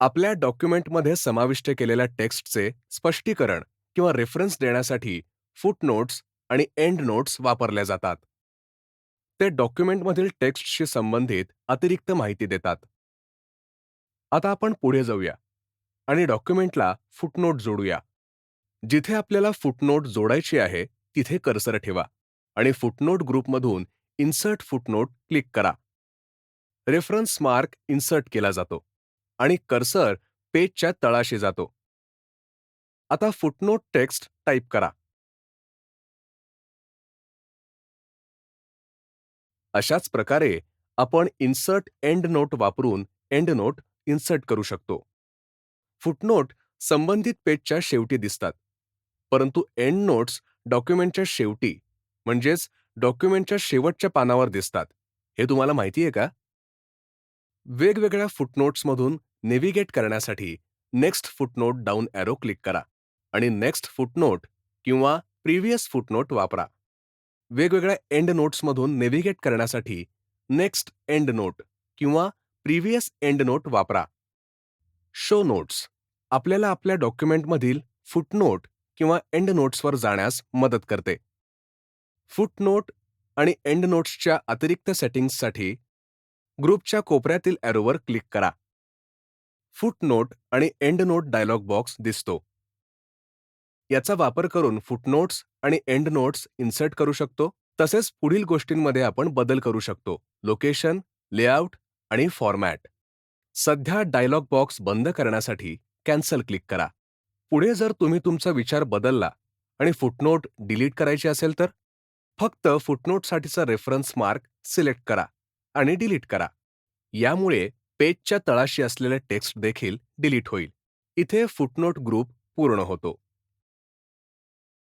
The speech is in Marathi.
आपल्या डॉक्युमेंटमध्ये समाविष्ट केलेल्या टेक्स्टचे स्पष्टीकरण किंवा रेफरन्स देण्यासाठी फुटनोट्स आणि एंड नोट्स वापरल्या जातात. ते डॉक्युमेंटमधील टेक्स्टशी संबंधित अतिरिक्त माहिती देतात. आता आपण पुढे जाऊया आणि डॉक्युमेंटला फुटनोट जोडूया. जिथे आपल्याला फुटनोट जोडायची आहे तिथे कर्सर ठेवा आणि फुटनोट ग्रुपमधून इन्सर्ट फुटनोट क्लिक करा. रेफरन्स मार्क इन्सर्ट केला जातो आणि कर्सर पेजच्या तळाशी जातो. आता फुटनोट टेक्स्ट टाईप करा. अशाच प्रकारे आपण इन्सर्ट एंड नोट वापरून एंड नोट इन्सर्ट करू शकतो. फुटनोट संबंधित पेजच्या शेवटी दिसतात, परंतु एंड नोट्स डॉक्युमेंटच्या शेवटी म्हणजेच डॉक्युमेंटच्या शेवटच्या पानावर दिसतात. हे तुम्हाला माहिती आहे का? वेगवेगळ्या फुटनोट्समधून नेव्हिगेट करण्यासाठी next footnote down arrow click करा आणि नेक्स्ट फुटनोट किंवा प्रिव्हियस फुटनोट वापरा. वेगवेगळ्या एंड नोट्समधून नेव्हिगेट करण्यासाठी नेक्स्ट एंड नोट किंवा प्रिव्हियस एंड नोट वापरा. शो नोट्स आपल्याला आपल्या डॉक्युमेंटमधील फुटनोट किंवा एंड नोट्सवर जाण्यास मदत करते. फुटनोट आणि एंड नोट्सच्या अतिरिक्त सेटिंग्जसाठी ग्रुपच्या कोपऱ्यातील ॲरोवर क्लिक करा. फुटनोट आणि एंड नोट डायलॉग बॉक्स दिसतो. याचा वापर करून फुटनोट्स आणि एंड नोट्स इन्सर्ट करू शकतो. तसेच पुढील गोष्टींमध्ये आपण बदल करू शकतो: लोकेशन, लेआउट आणि फॉर्मॅट. सध्या डायलॉग बॉक्स बंद करण्यासाठी कॅन्सल क्लिक करा. पुढे जर तुम्ही तुमचा विचार बदलला आणि फुटनोट डिलीट करायची असेल तर फक्त फुटनोटसाठीचा रेफरन्स मार्क सिलेक्ट करा आणि डिलीट करा. यामुळे पेजच्या तळाशी असलेले टेक्स्ट देखील डिलीट होईल. इथे फुटनोट ग्रुप पूर्ण होतो.